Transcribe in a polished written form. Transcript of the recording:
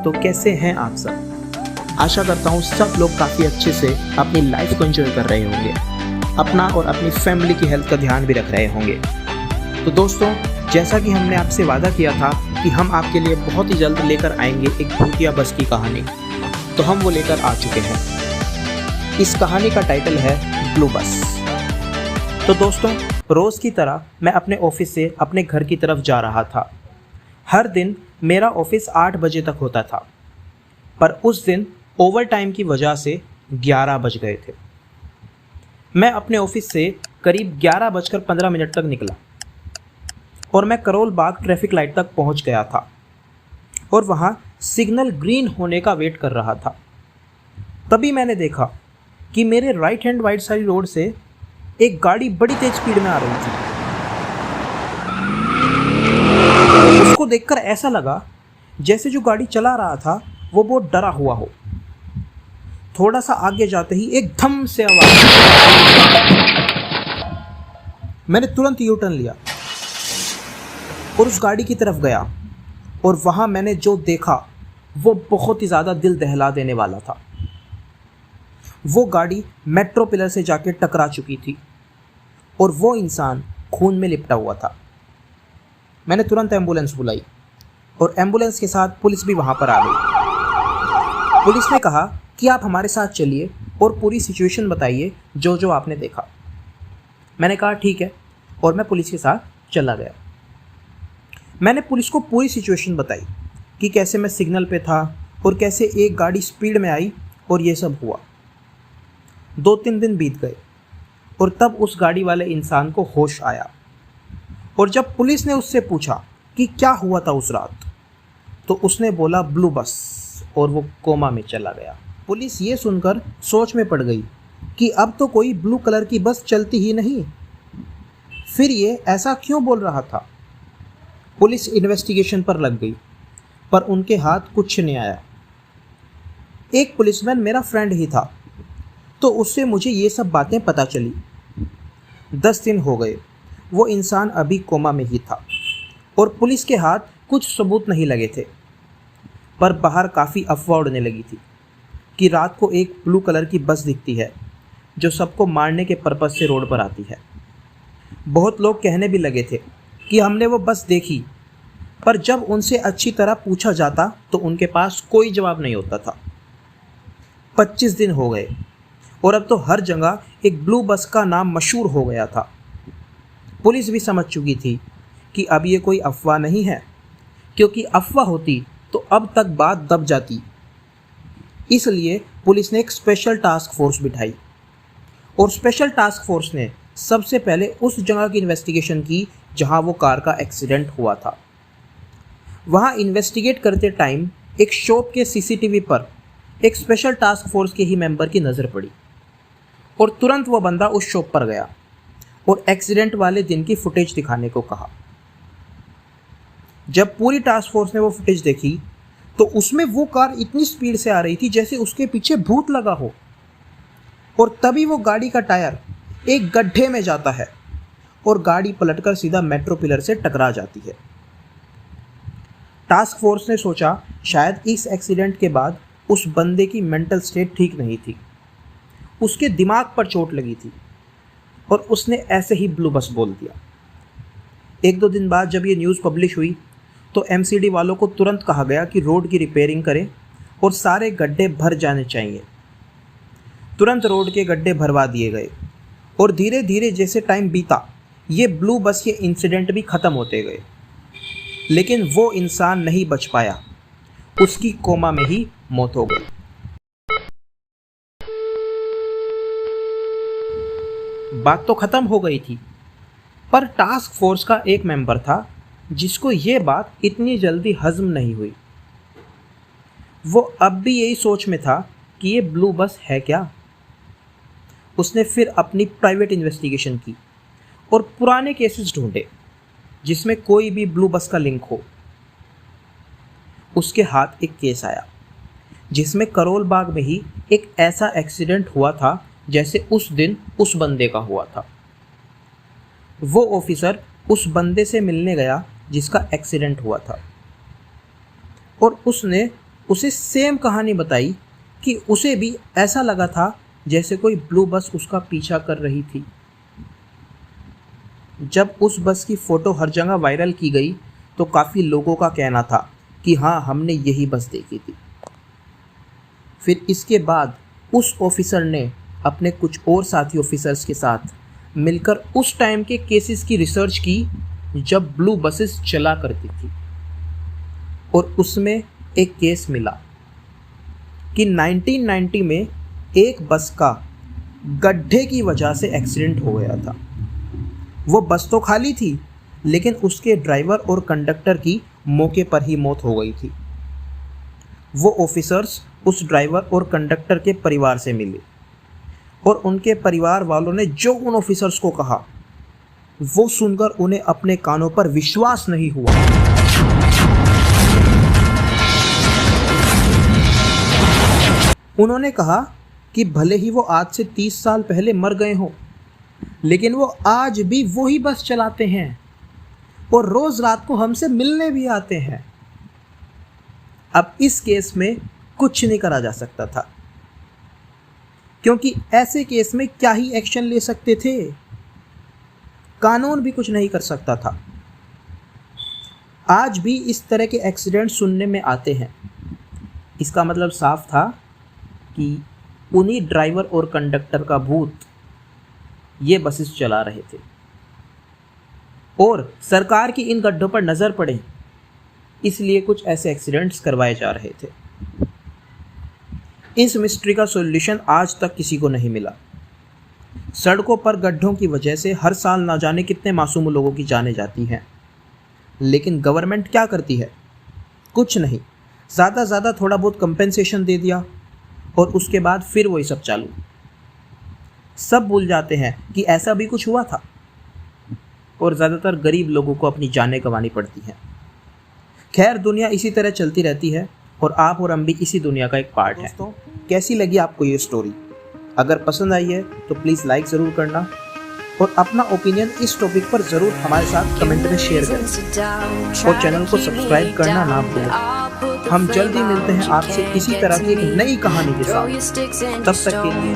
तो कैसे हैं आप सब। आशा करता हूँ सब लोग काफ़ी अच्छे से अपनी लाइफ को एंजॉय कर रहे होंगे, अपना और अपनी फैमिली की हेल्थ का ध्यान भी रख रहे होंगे। तो दोस्तों, जैसा कि हमने आपसे वादा किया था कि हम आपके लिए बहुत ही जल्द लेकर आएंगे एक भूतिया बस की कहानी, तो हम वो लेकर आ चुके हैं। इस कहानी का टाइटल है ब्लू बस। तो दोस्तों, रोज़ की तरह मैं अपने ऑफिस से अपने घर की तरफ जा रहा था। हर दिन मेरा ऑफिस 8 बजे तक होता था, पर उस दिन ओवर टाइम की वजह से 11 बज गए थे। मैं अपने ऑफिस से करीब 11:15 तक निकला और मैं करोल बाग ट्रैफिक लाइट तक पहुंच गया था और वहां सिग्नल ग्रीन होने का वेट कर रहा था। तभी मैंने देखा कि मेरे right hand wide side road से एक गाड़ी बड़ी तेज स्पीड में आ रही थी। उसको देखकर ऐसा लगा जैसे जो गाड़ी चला रहा था वो बहुत डरा हुआ हो। थोड़ा सा आगे जाते ही एक धम से आवाज, मैंने तुरंत यू टर्न लिया और उस गाड़ी की तरफ गया और वहां मैंने जो देखा वो बहुत ही ज़्यादा दिल दहला देने वाला था। वो गाड़ी मेट्रो पिलर से जाके टकरा चुकी थी और वो इंसान खून में लिपटा हुआ था। मैंने तुरंत एम्बुलेंस बुलाई और एम्बुलेंस के साथ पुलिस भी वहाँ पर आ गई। पुलिस ने कहा कि आप हमारे साथ चलिए और पूरी सिचुएशन बताइए जो जो आपने देखा। मैंने कहा ठीक है और मैं पुलिस के साथ चला गया। मैंने पुलिस को पूरी सिचुएशन बताई कि कैसे मैं सिग्नल पे था और कैसे एक गाड़ी स्पीड में आई और ये सब हुआ। 2-3 दिन बीत गए और तब उस गाड़ी वाले इंसान को होश आया और जब पुलिस ने उससे पूछा कि क्या हुआ था उस रात, तो उसने बोला ब्लू बस, और वो कोमा में चला गया। पुलिस ये सुनकर सोच में पड़ गई कि अब तो कोई ब्लू कलर की बस चलती ही नहीं, फिर ये ऐसा क्यों बोल रहा था। पुलिस इन्वेस्टिगेशन पर लग गई, पर उनके हाथ कुछ नहीं आया। एक पुलिसमैन मेरा फ्रेंड ही था, तो उससे मुझे ये सब बातें पता चली। 10 दिन हो गए, वो इंसान अभी कोमा में ही था और पुलिस के हाथ कुछ सबूत नहीं लगे थे, पर बाहर काफ़ी अफवाह उड़ने लगी थी कि रात को एक ब्लू कलर की बस दिखती है जो सबको मारने के पर्पज़ से रोड पर आती है। बहुत लोग कहने भी लगे थे कि हमने वो बस देखी, पर जब उनसे अच्छी तरह पूछा जाता तो उनके पास कोई जवाब नहीं होता था। 25 दिन हो गए और अब तो हर जगह एक ब्लू बस का नाम मशहूर हो गया था। पुलिस भी समझ चुकी थी कि अब ये कोई अफवाह नहीं है, क्योंकि अफवाह होती तो अब तक बात दब जाती। इसलिए पुलिस ने एक स्पेशल टास्क फोर्स बिठाई और स्पेशल टास्क फोर्स ने सबसे पहले उस जगह की इन्वेस्टिगेशन की जहां वो कार का एक्सीडेंट हुआ था। वहां इन्वेस्टिगेट करते टाइम एक शॉप के सीसीटीवी पर एक स्पेशल टास्क फोर्स के ही मेंबर की नज़र पड़ी और तुरंत वो बंदा उस शॉप पर गया और एक्सीडेंट वाले दिन की फुटेज दिखाने को कहा। जब पूरी टास्क फोर्स ने वो फुटेज देखी तो उसमें वो कार इतनी स्पीड से आ रही थी जैसे उसके पीछे भूत लगा हो, और तभी वो गाड़ी का टायर एक गड्ढे में जाता है और गाड़ी पलटकर सीधा मेट्रो पिलर से टकरा जाती है। टास्क फोर्स ने सोचा शायद इस एक्सीडेंट के बाद उस बंदे की मेंटल स्टेट ठीक नहीं थी, उसके दिमाग पर चोट लगी थी और उसने ऐसे ही ब्लू बस बोल दिया। 1-2 दिन बाद जब ये न्यूज़ पब्लिश हुई तो एमसीडी वालों को तुरंत कहा गया कि रोड की रिपेयरिंग करें और सारे गड्ढे भर जाने चाहिए। तुरंत रोड के गड्ढे भरवा दिए गए और धीरे धीरे जैसे टाइम बीता ये ब्लू बस के इंसिडेंट भी ख़त्म होते गए, लेकिन वो इंसान नहीं बच पाया, उसकी कोमा में ही मौत हो गई। बात तो ख़त्म हो गई थी, पर टास्क फोर्स का एक मेंबर था जिसको ये बात इतनी जल्दी हज़म नहीं हुई। वो अब भी यही सोच में था कि ये ब्लू बस है क्या। उसने फिर अपनी प्राइवेट इन्वेस्टिगेशन की और पुराने केसेस ढूंढे जिसमें कोई भी ब्लू बस का लिंक हो। उसके हाथ एक केस आया जिसमें करोल बाग में ही एक ऐसा एक्सीडेंट हुआ था जैसे उस दिन उस बंदे का हुआ था। वो ऑफिसर उस बंदे से मिलने गया जिसका एक्सीडेंट हुआ था और उसने उसे सेम कहानी बताई कि उसे भी ऐसा लगा था जैसे कोई ब्लू बस उसका पीछा कर रही थी। जब उस बस की फ़ोटो हर जगह वायरल की गई तो काफ़ी लोगों का कहना था कि हाँ, हमने यही बस देखी थी। फिर इसके बाद उस ऑफिसर ने अपने कुछ और साथी ऑफिसर्स के साथ मिलकर उस टाइम के केसेस की रिसर्च की जब ब्लू बसेस चला करती थी, और उसमें एक केस मिला कि 1990 में एक बस का गड्ढे की वजह से एक्सीडेंट हो गया था। वो बस तो खाली थी, लेकिन उसके ड्राइवर और कंडक्टर की मौके पर ही मौत हो गई थी। वो ऑफिसर्स उस ड्राइवर और कंडक्टर के परिवार से मिले और उनके परिवार वालों ने जो उन ऑफिसर्स को कहा वो सुनकर उन्हें अपने कानों पर विश्वास नहीं हुआ। उन्होंने कहा कि भले ही वो आज से 30 साल पहले मर गए हों, लेकिन वो आज भी वही बस चलाते हैं और रोज रात को हमसे मिलने भी आते हैं। अब इस केस में कुछ नहीं करा जा सकता था, क्योंकि ऐसे केस में क्या ही एक्शन ले सकते थे, कानून भी कुछ नहीं कर सकता था। आज भी इस तरह के एक्सीडेंट सुनने में आते हैं। इसका मतलब साफ था कि उन्हीं ड्राइवर और कंडक्टर का भूत ये बसेस चला रहे थे और सरकार की इन गड्ढों पर नज़र पड़े, इसलिए कुछ ऐसे एक्सीडेंट्स करवाए जा रहे थे। इस मिस्ट्री का सॉल्यूशन आज तक किसी को नहीं मिला। सड़कों पर गड्ढों की वजह से हर साल ना जाने कितने मासूम लोगों की जानें जाती हैं, लेकिन गवर्नमेंट क्या करती है? कुछ नहीं, ज़्यादा ज़्यादा थोड़ा बहुत कंपेंसेशन दे दिया और उसके बाद फिर वही सब चालू। सब भूल जाते हैं कि ऐसा भी कुछ हुआ था और ज़्यादातर गरीब लोगों को अपनी जानें गंवानी पड़ती हैं। खैर, दुनिया इसी तरह चलती रहती है और आप और हम भी इसी दुनिया का एक पार्ट हैं। दोस्तों, कैसी लगी आपको ये स्टोरी? अगर पसंद आई है तो प्लीज़ लाइक ज़रूर करना और अपना ओपिनियन इस टॉपिक पर ज़रूर हमारे साथ कमेंट में शेयर करें और चैनल को सब्सक्राइब करना ना भूलें। हम जल्दी मिलते हैं आपसे इसी तरह की एक नई कहानी के साथ। तब तक के लिए